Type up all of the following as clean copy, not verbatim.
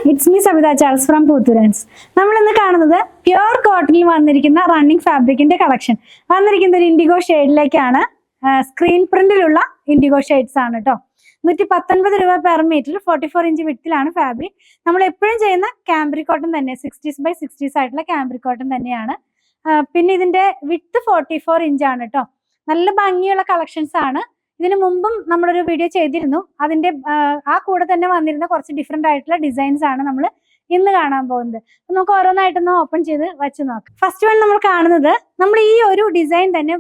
It's me Savitha Charles from Poothurans. നമ്മൾ ഇന്ന് കാണുന്നത് പ്യുർ കോട്ടണിൽ വന്നിരിക്കുന്ന റണ്ണിങ് ഫാബ്രിക്കിന്റെ കളക്ഷൻ. വന്നിരിക്കുന്ന ഒരു ഇൻഡിഗോ ഷെയ്ഡിലേക്കാണ്. സ്ക്രീൻ പ്രിന്റിലുള്ള ഇൻഡിഗോ ഷെയ്ഡ്സ് ആണ് കേട്ടോ. 119 രൂപ പെർ മീറ്റർ. 44 ഇഞ്ച് വിട്ടിലാണ് ഫാബ്രിക്. നമ്മൾ എപ്പോഴും ചെയ്യുന്ന കാംബ്രിക് കോട്ടൺ തന്നെ, 60s by 60s ആയിട്ടുള്ള കാംബ്രിക് കോട്ടൺ തന്നെയാണ്. പിന്നെ ഇതിന്റെ വിട്ട് 44 ഇഞ്ചാണ് കേട്ടോ. നല്ല ഭംഗിയുള്ള കളക്ഷൻസ് ആണ്. ഇതിനു മുമ്പും നമ്മളൊരു വീഡിയോ ചെയ്തിരുന്നു. അതിന്റെ ആ കൂടെ തന്നെ വന്നിരുന്ന കുറച്ച് ഡിഫറെന്റ് ആയിട്ടുള്ള ഡിസൈൻസ് ആണ് നമ്മൾ ഇന്ന് കാണാൻ പോകുന്നത്. നമുക്ക് ഓരോന്നായിട്ടൊന്ന് ഓപ്പൺ ചെയ്ത് വെച്ച് നോക്കാം. ഫസ്റ്റ് വൺ നമ്മൾ കാണുന്നത്, നമ്മൾ ഈ ഒരു ഡിസൈൻ തന്നെ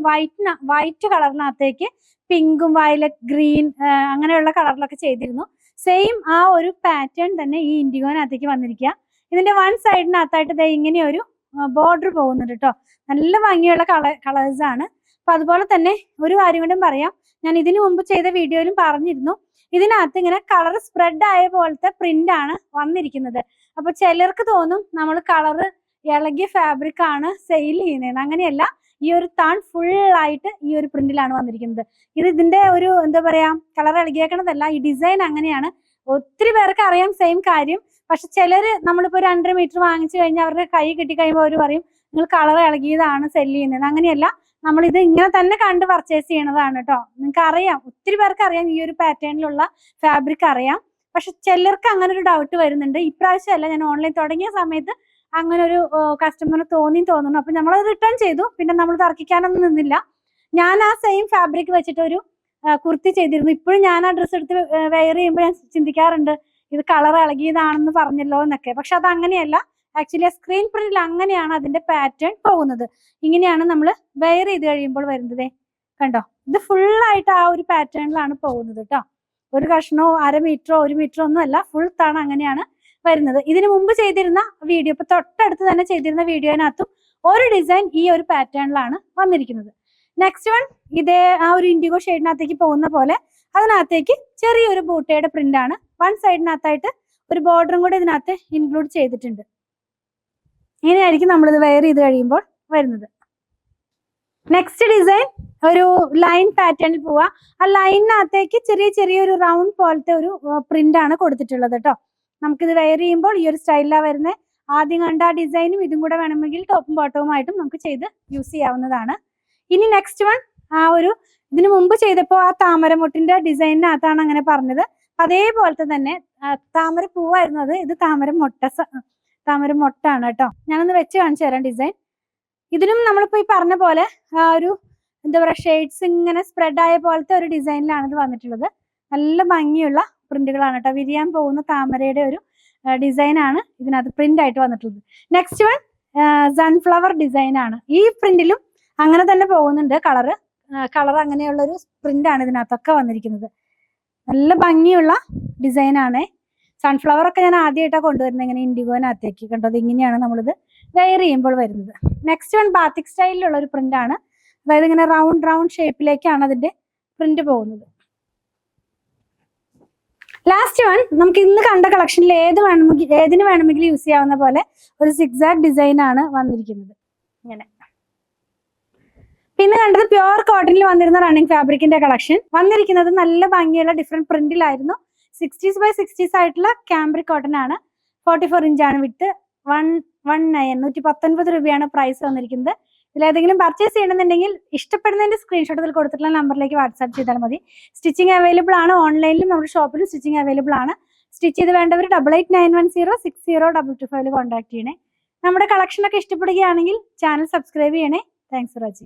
വൈറ്റ് കളറിനകത്തേക്ക് പിങ്കും വയലറ്റ് ഗ്രീൻ അങ്ങനെയുള്ള കളറിലൊക്കെ ചെയ്തിരുന്നു. സെയിം ആ ഒരു പാറ്റേൺ തന്നെ ഈ ഇൻഡിഗോനകത്തേക്ക് വന്നിരിക്കുക. ഇതിന്റെ വൺ സൈഡിനകത്തായിട്ട് ഇങ്ങനെ ഒരു ബോർഡർ പോകുന്നുണ്ട് കേട്ടോ. നല്ല ഭംഗിയുള്ള കളേഴ്സ് ആണ്. അപ്പൊ അതുപോലെ തന്നെ ഒരു കാര്യം കൊണ്ടും പറയാം, ഞാൻ ഇതിനു മുമ്പ് ചെയ്ത വീഡിയോയിലും പറഞ്ഞിരുന്നു, ഇതിനകത്ത് ഇങ്ങനെ കളർ സ്പ്രെഡ് ആയ പോലത്തെ പ്രിന്റ് ആണ് വന്നിരിക്കുന്നത്. അപ്പൊ ചിലർക്ക് തോന്നും നമ്മൾ കളർ ഇളകിയ ഫാബ്രിക് ആണ് സെയിൽ ചെയ്യുന്നതെന്ന്. അങ്ങനെയല്ല, ഈ ഒരു താൺ ഫുൾ ആയിട്ട് ഈ ഒരു പ്രിന്റിലാണ് വന്നിരിക്കുന്നത്. ഇതിന്റെ ഒരു എന്താ പറയാ, കളർ ഇളകിയേക്കണതല്ല, ഈ ഡിസൈൻ അങ്ങനെയാണ്. ഒത്തിരി പേർക്ക് അറിയാം സെയിം കാര്യം. പക്ഷെ ചിലര് നമ്മളിപ്പോ 2.5 മീറ്റർ വാങ്ങിച്ചു കഴിഞ്ഞാൽ അവരുടെ കൈ കിട്ടി കഴിയുമ്പോൾ അവർ പറയും നിങ്ങൾ കളർ ഇളകിയതാണ് സെല് ചെയ്യുന്നത്. അങ്ങനെയല്ല, നമ്മൾ ഇത് ഇങ്ങനെ തന്നെ കണ്ട് പർച്ചേസ് ചെയ്യണതാണ് കേട്ടോ. നിങ്ങൾക്ക് അറിയാം, ഒത്തിരി പേർക്ക് അറിയാം ഈ ഒരു പാറ്റേണിലുള്ള ഫാബ്രിക് അറിയാം. പക്ഷെ ചിലർക്ക് അങ്ങനെ ഒരു ഡൗട്ട് വരുന്നുണ്ട്. ഇപ്രാവശ്യം അല്ല, ഞാൻ ഓൺലൈൻ തുടങ്ങിയ സമയത്ത് അങ്ങനെ ഒരു കസ്റ്റമറിന് തോന്നുന്നു. അപ്പൊ നമ്മളത് റിട്ടേൺ ചെയ്തു. പിന്നെ നമ്മൾ തർക്കിക്കാനൊന്നും നിന്നില്ല. ഞാൻ ആ സെയിം ഫാബ്രിക് വെച്ചിട്ട് ഒരു കുർത്തി ചെയ്തിരുന്നു. ഇപ്പോഴും ഞാൻ ആ ഡ്രസ്സ് എടുത്ത് വെയർ ചെയ്യുമ്പോൾ ഞാൻ ചിന്തിക്കാറുണ്ട്, ഇത് കളർ ഇളകിയതാണെന്ന് പറഞ്ഞല്ലോ എന്നൊക്കെ. പക്ഷെ അത് അങ്ങനെയല്ല. ആക്ച്വലി സ്ക്രീൻ പ്രിന്റിൽ അങ്ങനെയാണ് അതിന്റെ പാറ്റേൺ പോകുന്നത്. ഇങ്ങനെയാണ് നമ്മൾ വെയർ ചെയ്ത് കഴിയുമ്പോൾ വരുന്നത്. കണ്ടോ, ഇത് ഫുള്ളായിട്ട് ആ ഒരു പാറ്റേണിലാണ് പോകുന്നത് കേട്ടോ. ഒരു കഷ്ണോ 1/2 മീറ്ററോ 1 മീറ്ററോ ഒന്നും അല്ല, ഫുൾ താണ അങ്ങനെയാണ് വരുന്നത്. ഇതിനു മുമ്പ് ചെയ്തിരുന്ന വീഡിയോ, ഇപ്പൊ തൊട്ടടുത്ത് തന്നെ ചെയ്തിരുന്ന വീഡിയോനകത്തും ഒരു ഡിസൈൻ ഈ ഒരു പാറ്റേണിലാണ് വന്നിരിക്കുന്നത്. നെക്സ്റ്റ് വൺ, ഇതേ ആ ഒരു ഇൻഡിഗോ ഷെയ്ഡിനകത്തേക്ക് പോകുന്ന പോലെ അതിനകത്തേക്ക് ചെറിയൊരു ബൂട്ടയുടെ പ്രിന്റ് ആണ്. വൺ സൈഡിനകത്തായിട്ട് ഒരു ബോർഡറും കൂടെ ഇതിനകത്ത് ഇൻക്ലൂഡ് ചെയ്തിട്ടുണ്ട്. ഇങ്ങനെയായിരിക്കും നമ്മളിത് വെയർ ചെയ്ത് കഴിയുമ്പോൾ വരുന്നത്. നെക്സ്റ്റ് ഡിസൈൻ ഒരു ലൈൻ പാറ്റേണിൽ പോവാ. ആ ലൈനിനകത്തേക്ക് ചെറിയൊരു റൗണ്ട് പോലത്തെ ഒരു പ്രിന്റ് ആണ് കൊടുത്തിട്ടുള്ളത് കേട്ടോ. നമുക്കിത് വെയർ ചെയ്യുമ്പോൾ ഈ ഒരു സ്റ്റൈലിലാണ് വരുന്നത്. ആദ്യം കണ്ട ആ ഡിസൈനും ഇതും കൂടെ വേണമെങ്കിൽ ടോപ്പും ബോട്ടവുമായിട്ടും നമുക്ക് ചെയ്ത് യൂസ് ചെയ്യാവുന്നതാണ്. ഇനി നെക്സ്റ്റ് വൺ, ആ ഒരു ഇതിനു മുമ്പ് ചെയ്തപ്പോൾ ആ താമരമുട്ടിന്റെ ഡിസൈനിനകത്താണ് അങ്ങനെ പറഞ്ഞത്. അതേപോലത്തെ തന്നെ താമര പൂവായിരുന്നത്, ഇത് താമര മൊട്ടാണ് കേട്ടോ. ഞാനൊന്ന് വെച്ച് കാണിച്ചു തരാം ഡിസൈൻ. ഇതിനും നമ്മളിപ്പോ ഈ പറഞ്ഞ പോലെ ആ ഒരു എന്താ പറയാ, ഷെയ്ഡ്സ് ഇങ്ങനെ സ്പ്രെഡ് ആയ പോലത്തെ ഒരു ഡിസൈനിലാണ് ഇത് വന്നിട്ടുള്ളത്. നല്ല ഭംഗിയുള്ള പ്രിന്റുകളാണ് കേട്ടോ. വിരിയാൻ പോകുന്ന താമരയുടെ ഒരു ഡിസൈൻ ആണ് ഇതിനകത്ത് പ്രിന്റ് ആയിട്ട് വന്നിട്ടുള്ളത്. നെക്സ്റ്റ് വൺ സൺഫ്ലവർ ഡിസൈൻ ആണ്. ഈ പ്രിന്റിലും അങ്ങനെ തന്നെ പോകുന്നുണ്ട്. കളർ അങ്ങനെയുള്ള ഒരു പ്രിന്റ് ആണ് ഇതിനകത്തൊക്കെ വന്നിരിക്കുന്നത്. നല്ല ഭംഗിയുള്ള ഡിസൈൻ ആണ്. സൺഫ്ലവർ ഒക്കെ ഞാൻ ആദ്യമായിട്ടാണ് കൊണ്ടുവരുന്നത് ഇങ്ങനെ ഇൻഡിഗോനകത്തേക്ക്. കണ്ടത് ഇങ്ങനെയാണ് നമ്മളിത് വെയർ ചെയ്യുമ്പോൾ വരുന്നത്. നെക്സ്റ്റ് വൺ ബാത്തിക് സ്റ്റൈലിലുള്ള ഒരു പ്രിന്റ് ആണ്. അതായത് ഇങ്ങനെ റൗണ്ട് ഷേപ്പിലേക്കാണ് അതിന്റെ പ്രിന്റ് പോകുന്നത്. ലാസ്റ്റ് വൺ, നമുക്ക് ഇന്ന് കണ്ട കളക്ഷനിൽ ഏതിന് വേണമെങ്കിലും യൂസ് ചെയ്യാവുന്ന പോലെ ഒരു സിക്സാക് ഡിസൈൻ ആണ് വന്നിരിക്കുന്നത്. ഇങ്ങനെ. പിന്നെ കണ്ടത് പ്യുർ കോട്ടണിൽ വന്നിരുന്ന റണ്ണിങ് ഫാബ്രിക്കിന്റെ കളക്ഷൻ. വന്നിരിക്കുന്നത് നല്ല ഭംഗിയുള്ള ഡിഫറെന്റ് പ്രിന്റിലായിരുന്നു. 60s by 60s ആയിട്ടുള്ള കാംബ്രിക് കോട്ടൺ ആണ്. 44 ഇഞ്ചാണ് വിട്ട്. 119 രൂപയാണ് പ്രൈസ് വന്നിരിക്കുന്നത്. ഇതിലേതെങ്കിലും പർച്ചേസ് ചെയ്യണമെന്നുണ്ടെങ്കിൽ ഇഷ്ടപ്പെടുന്നതിന്റെ സ്ക്രീൻഷോട്ട് ഇതിൽ കൊടുത്തിട്ടുള്ള നമ്പറിലേക്ക് വാട്സാപ്പ് ചെയ്താൽ മതി. സ്റ്റിച്ചിങ് അവൈലബിൾ ആണ്. ഓൺലൈനിലും നമ്മുടെ ഷോപ്പിലും സ്റ്റിച്ചിങ് അവൈലബിൾ ആണ്. സ്റ്റിച്ച് ചെയ്ത് വേണ്ടവർ 8891060225 കോൺടാക്ട് ചെയ്യണേ. നമ്മുടെ കളക്ഷൻ ഒക്കെ ഇഷ്ടപ്പെടുകയാണെങ്കിൽ ചാനൽ സബ്സ്ക്രൈബ് ചെയ്യണേ. Thanks for watching.